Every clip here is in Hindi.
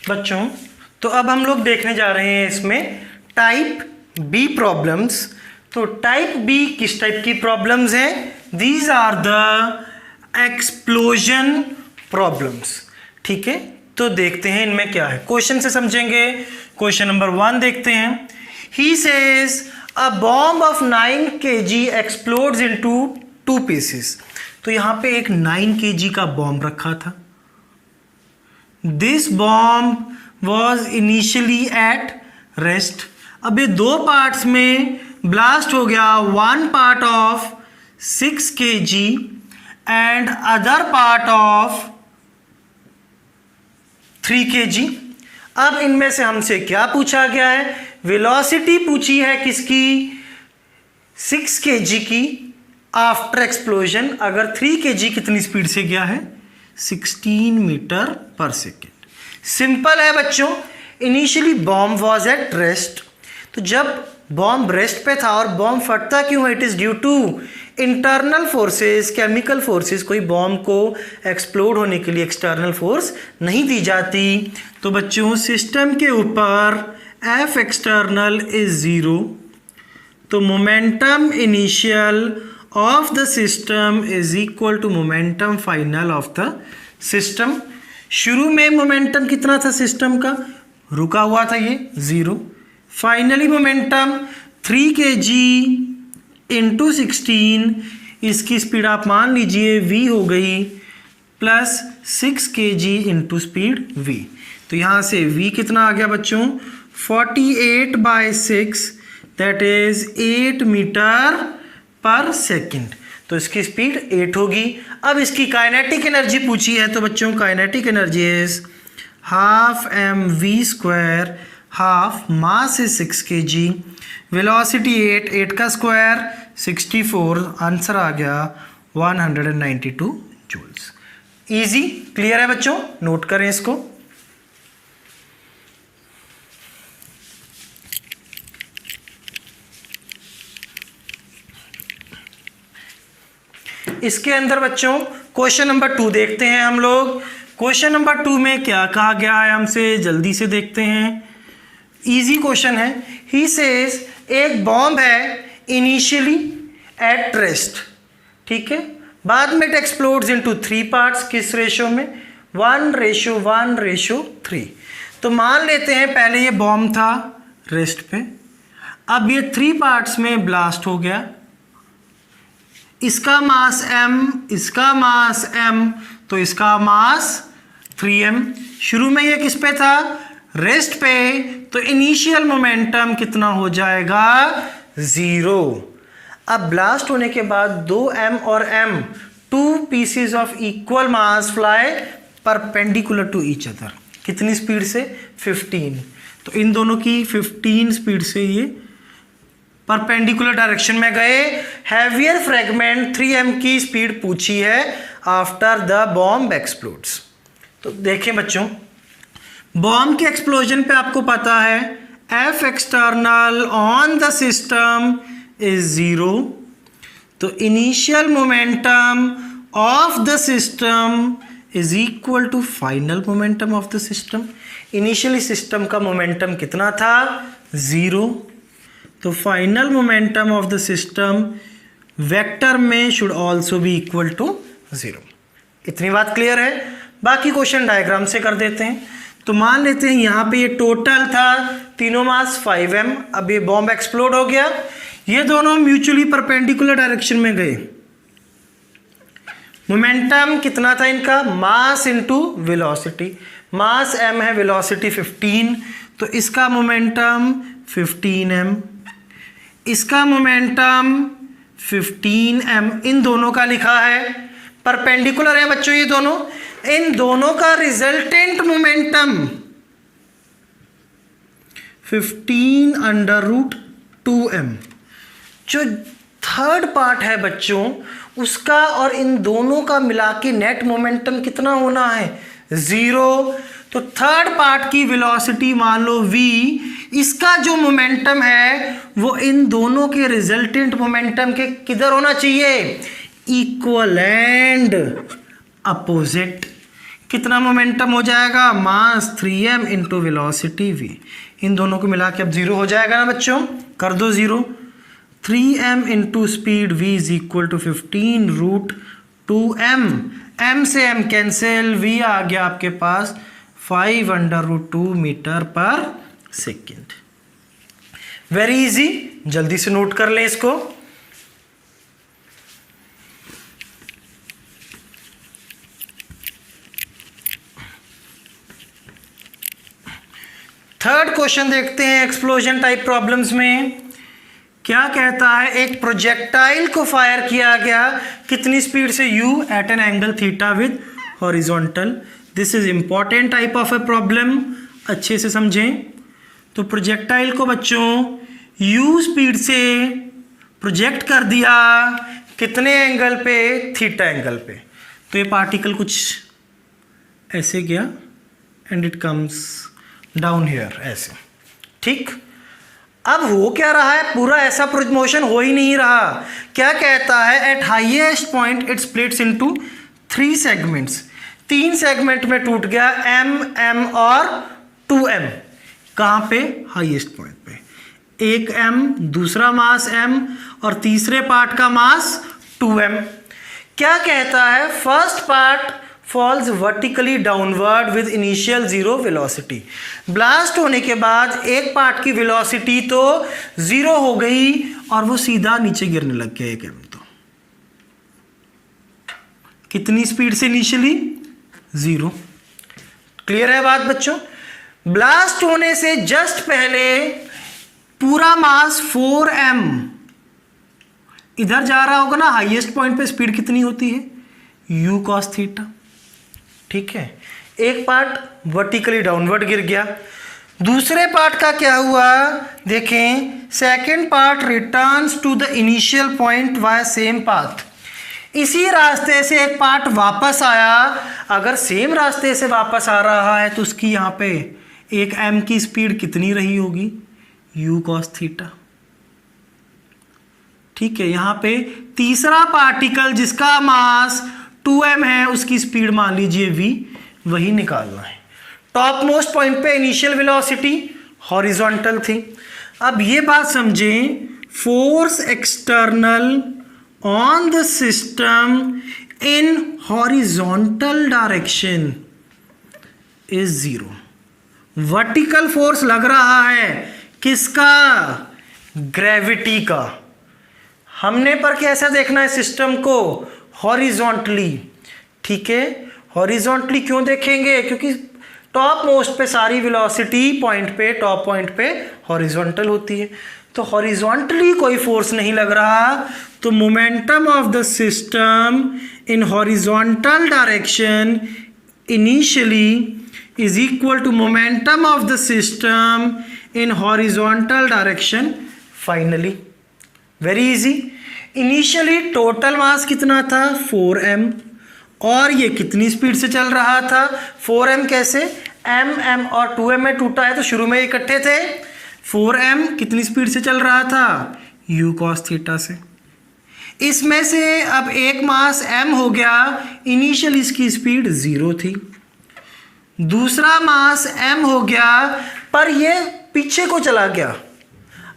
बच्चों, तो अब हम लोग देखने जा रहे हैं इसमें टाइप बी प्रॉब्लम्स। तो टाइप बी किस टाइप की प्रॉब्लम्स हैं? These are the explosion problems. ठीक है, तो देखते हैं इनमें क्या है। क्वेश्चन से समझेंगे। क्वेश्चन नंबर 1 देखते हैं। He says a bomb of 9 kg explodes into 2 pieces. तो यहां पे एक 9 kg का बॉम्ब रखा था। This bomb was initially at rest. अब ये 2 पार्ट्स में ब्लास्ट हो गया। 1 part of 6 kg and other part of 3 kg। अब इनमें से हमसे क्या पूछा गया है? वेलोसिटी पूछी है किसकी? 6 kg की आफ्टर एक्सप्लोजन। अगर 3 kg कितनी स्पीड से गया है? 16 मीटर पर सेकेंड। सिंपल है बच्चों। Initially bomb was at rest. तो जब बॉम्ब रेस्ट पे था और बॉम्ब फटता क्यों है? It is due to internal forces, chemical forces. कोई बॉम्ब को एक्सप्लोड होने के लिए एक्सटर्नल फोर्स नहीं दी जाती। तो बच्चों, सिस्टम के ऊपर एफ एक्सटर्नल इज 0। तो momentum initial of the system is equal to momentum final of the system. शुरू में मोमेंटम कितना था सिस्टम का? रुका हुआ था ये 0। फाइनली मोमेंटम 3 kg इंटू 16, इसकी स्पीड आप मान लीजिए v हो गई plus 6 kg into speed v। तो यहाँ से v कितना आ गया बच्चों? 48/6, that is 8 metre per second. तो इसकी स्पीड 8 होगी। अब इसकी काइनेटिक एनर्जी पूछी है। तो बच्चों, kinetic energy is half mv²। Half mass is 6 kg, velocity 8 का स्क्वायर 64। आंसर आ गया 192 जूल्स। इजी, क्लियर है बच्चों? नोट करें इसको। इसके अंदर बच्चों क्वेश्चन नंबर 2 देखते हैं हम लोग। क्वेश्चन नंबर 2 में क्या कहा गया है हमसे, जल्दी से देखते हैं। इजी क्वेश्चन है। ही सेज एक बॉम्ब है इनिशियली एट रेस्ट। ठीक है, बाद में इट एक्सप्लोड्स इनटू 3 पार्ट्स। किस रेशो में? 1:1:3। तो मान लेते हैं पहले ये बॉम्ब था रेस्ट पे, अब ये 3 पार्ट्स में ब्लास्ट हो गया। इसका मास m, इसका मास m, तो इसका मास 3m। शुरू में ये किस पे था? रेस्ट पे। तो इनिशियल मोमेंटम कितना हो जाएगा? 0। अब ब्लास्ट होने के बाद 2m और m, 2 pieces of equal mass fly perpendicular to each other. कितनी स्पीड से? 15। तो इन दोनों की 15 स्पीड से ये परपेंडिकुलर डायरेक्शन में गए। हैवियर फ्रेगमेंट 3m की स्पीड पूछी है आफ्टर द बॉम्ब एक्सप्लोड्स। तो देखें बच्चों, बॉम्ब के एक्सप्लोजन पे आपको पता है F external on the system is 0। तो initial momentum of the system is equal to final momentum of the system. Initially system का मोमेंटम कितना था? 0। तो final momentum of the system vector में should also be equal to 0। इतनी बात क्लियर है? बाकी क्वेश्चन डायग्राम से कर देते हैं। तो मान लेते हैं यहाँ पे ये टोटल था तीनों मास 5m। अब ये बॉम्ब एक्सप्लोड हो गया। ये दोनों म्यूचुअली परपेंडिकुलर डायरेक्शन में गए। मोमेंटम कितना था इनका? Mass into velocity. Mass m है, वेलोसिटी 15। तो इसका मोमेंटम 15m, इसका मोमेंटम 15m। इन दोनों का लिखा है, परपेंडिकुलर है बच्चों ये दोनों। इन दोनों का रिजल्टेंट मोमेंटम 15√2m। जो थर्ड पार्ट है बच्चों उसका और इन दोनों का मिला के नेट मोमेंटम कितना होना है? 0। तो थर्ड पार्ट की वेलोसिटी मान लो v, इसका जो मोमेंटम है वो इन दोनों के रिजल्टेंट मोमेंटम के किधर होना चाहिए? Equal and opposite. कितना मोमेंटम हो जाएगा, मास 3m इंटू वेलोसिटी v, इन दोनों को मिला के अब 0 हो जाएगा ना बच्चों, कर दो 0। 3m into speed v is equal to 15√2m, m से m कैंसिल, v आ गया आपके पास 5√2 metre per second. Very easy, जल्दी से नोट कर लें इसको। थर्ड क्वेश्चन देखते हैं एक्सप्लोजन टाइप प्रॉब्लम्स में। क्या कहता है, एक प्रोजेक्टाइल को फायर किया गया कितनी स्पीड से, u at an angle theta with horizontal. This is important type of a problem, अच्छे से समझें। तो प्रोजेक्टाइल को बच्चों u स्पीड से प्रोजेक्ट कर दिया कितने एंगल पे, थीटा एंगल पे। तो ये पार्टिकल कुछ ऐसे गया and it comes down here ऐसे, ठीक। अब हो क्या रहा है, पूरा ऐसा मोशन हो ही नहीं रहा। क्या कहता है, eight highest point it splits into 3 segments, 3 segment में टूट गया, m, m और 2m। कहाँ पे, हाईएस्ट पॉइंट पे। एक m, दूसरा मास m और तीसरे पार्ट का मास 2m। क्या कहता है, first part falls vertically downward with initial 0 velocity. Blast होने के बाद एक पार्ट की वेलोसिटी तो 0 हो गई और वो सीधा नीचे गिरने लग गया एक m। तो कितनी स्पीड से इनिशियली, 0। क्लियर है बात बच्चों। ब्लास्ट होने से जस्ट पहले पूरा मास 4m इधर जा रहा होगा ना, हाईएस्ट पॉइंट पे स्पीड कितनी होती है, u cos थीटा, ठीक है। एक पार्ट वर्टिकली डाउनवर्ड गिर गया, दूसरे पार्ट का क्या हुआ देखें, second part returns to the initial point via same path. इसी रास्ते से एक पार्ट वापस आया, अगर सेम रास्ते से वापस आ रहा है तो उसकी यहाँ पे एक m की स्पीड कितनी रही होगी, u cos थीटा, ठीक है। यहाँ पे तीसरा पार्टिकल जिसका मास 2m है उसकी स्पीड मान लीजिए v, वही निकालना है। टॉप मोस्ट पॉइंट पे इनिशियल वेलोसिटी हॉरिजॉन्टल थी। अब ये बात समझें, force external on the system in horizontal direction is 0। Vertical force लग रहा है किसका, ग्रेविटी का। हमने पर कैसा देखना है सिस्टम को, हॉरिजॉन्टली, ठीक है। हॉरिजॉन्टली क्यों देखेंगे, क्योंकि टॉप मोस्ट पे सारी वेलोसिटी पॉइंट पे, टॉप पॉइंट पे हॉरिजॉन्टल होती है। तो हॉरिजॉन्टली कोई फोर्स नहीं लग रहा, तो momentum of the system in horizontal direction initially is equal to momentum of the system in horizontal direction finally. Very easy. Initially total mass कितना था, 4m, और ये कितनी स्पीड से चल रहा था, 4m कैसे, m और 2m में टूटा है तो शुरू में इकट्ठे थे। 4m कितनी स्पीड से चल रहा था, u cos थीटा से। इसमें से अब एक मास m हो गया, इनिशियल इसकी स्पीड 0 थी, दूसरा मास m हो गया पर ये पीछे को चला गया।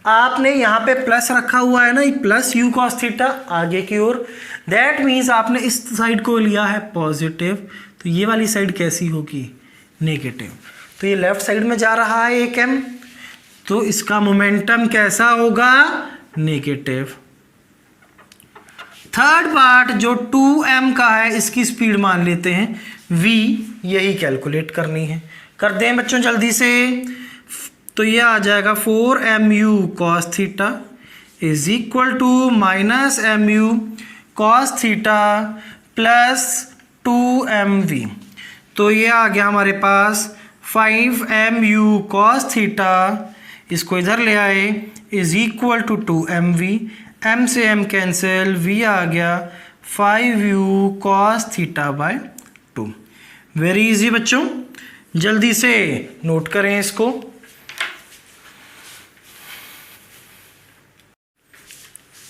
आपने यहाँ पे प्लस रखा हुआ है ना, प्लस u cos थीटा आगे की ओर, दैट मीन्स आपने इस साइड को लिया है पॉजिटिव, तो ये वाली साइड कैसी होगी, नेगेटिव। तो ये लेफ्ट साइड में जा रहा है एक m, तो इसका मोमेंटम कैसा होगा, नेगेटिव। थर्ड पार्ट जो 2m का है इसकी स्पीड मान लेते हैं v, यही कैलकुलेट करनी है, कर दें बच्चों जल्दी से। तो ये आ जाएगा 4mu cos theta is equal to -mu cos theta plus 2mv। तो ये आ गया हमारे पास 5mu cos थीटा, इसको इधर ले आए, is equal to 2mv, m से m कैंसिल, v आ गया 5u cos theta by 2। Very easy बच्चों, जल्दी से नोट करें इसको।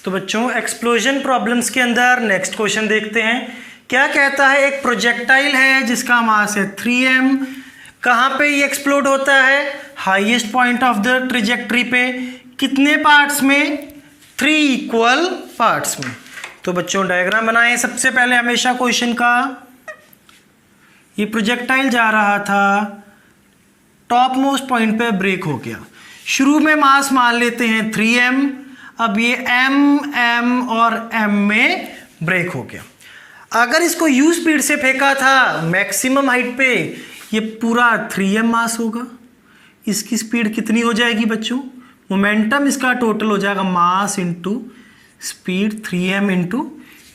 तो बच्चों एक्सप्लोजन प्रॉब्लम्स के अंदर नेक्स्ट क्वेश्चन देखते हैं। क्या कहता है, एक प्रोजेक्टाइल है जिसका मास है 3m। कहाँ पे ये एक्सप्लोड होता है, highest point of the trajectory पे। कितने पार्ट्स में, 3 इक्वल पार्ट्स में। तो बच्चों डायग्राम बनाएं सबसे पहले हमेशा क्वेश्चन का। ये प्रोजेक्टाइल जा रहा था, टॉप मोस्ट पॉइंट पे ब्रेक हो गया। शुरू में मास मान लेते हैं 3m, अब ये m और m में ब्रेक हो गया। अगर इसको u स्पीड से फेंका था मैक्सिमम हाइट पे, ये पूरा 3m मास होगा। इसकी स्पीड कितनी हो जाएगी बच्चों, मोमेंटम इसका टोटल हो जाएगा mass into speed 3m into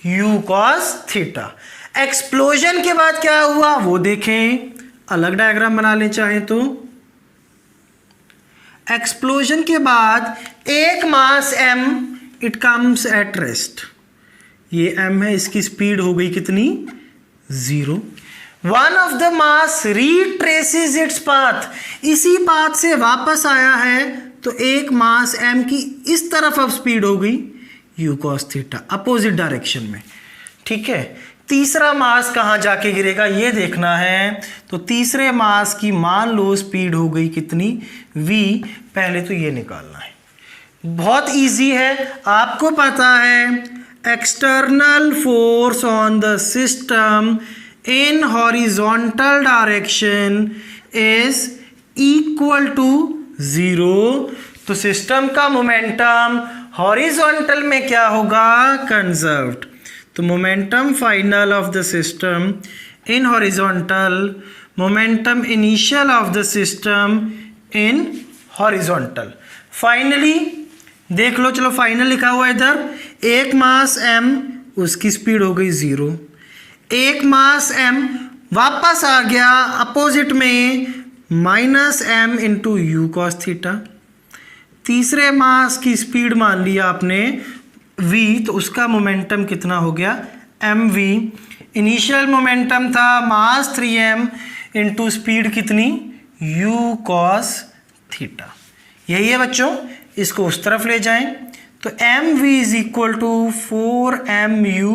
u cos theta. Explosion के बाद क्या हुआ वो देखें, अलग डायग्राम बना लें चाहे तो। एक्सप्लोजन के बाद एक मास m, it comes at rest. ये m है, इसकी स्पीड हो गई कितनी, 0। One of the mass retraces its path, इसी पाथ से वापस आया है, तो एक मास m की इस तरफ अब स्पीड हो गई u cos theta, opposite direction में। ठीक है, तीसरा मास कहाँ जाके गिरेगा ये देखना है। तो तीसरे मास की मान लो स्पीड हो गई कितनी, v। पहले तो ये निकालना है, बहुत इजी है, आपको पता है external force on the system in horizontal direction is equal to 0। तो सिस्टम का मोमेंटम हॉरिजॉन्टल में क्या होगा, कंजर्व्ड। तो momentum final of the system in horizontal, momentum initial of the system in horizontal. Finally देख लो, चलो फाइनल लिखा हुआ है इधर, एक मास m, उसकी स्पीड हो गई 0। एक मास m वापस आ गया अपोजिट में, minus m into you cos theta. तीसरे मास की स्पीड मान लिया आपने v, तो उसका मोमेंटम कितना हो गया, mv। इनिशियल मोमेंटम था मास 3m इंटू स्पीड कितनी, u cos थीटा। यही है बच्चों, इसको उस तरफ ले जाएं तो mv is equal to 4mu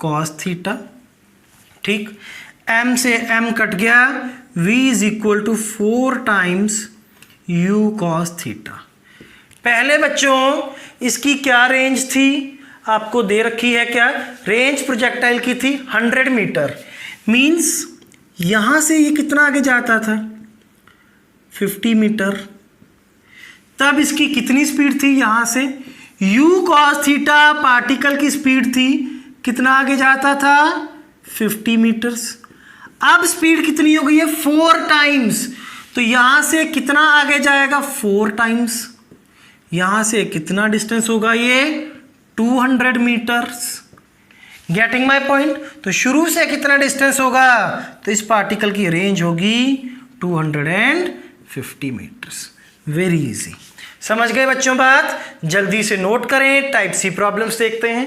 cos theta. ठीक, m से m कट गया, v is equal to 4 times u cos theta. पहले बच्चों इसकी क्या रेंज थी, आपको दे रखी है, क्या रेंज प्रोजेक्टाइल की थी 100 मीटर। मीन्स यहाँ से ये कितना आगे जाता था, 50 मीटर। तब इसकी कितनी स्पीड थी, यहाँ से u cos थीटा पार्टिकल की स्पीड थी, कितना आगे जाता था, 50 मीटर्स। अब स्पीड कितनी हो गई है, 4 टाइम्स। तो यहाँ से कितना आगे जाएगा, 4 टाइम्स। यहाँ से कितना डिस्टेंस होगा, ये 200 मीटर्स। Getting my point. तो शुरू से कितना डिस्टेंस होगा, तो इस पार्टिकल की रेंज होगी 250 मीटर्स। वेरी इजी, समझ गए बच्चों बात। जल्दी से नोट करें, टाइप सी प्रॉब्लम्स देखते हैं।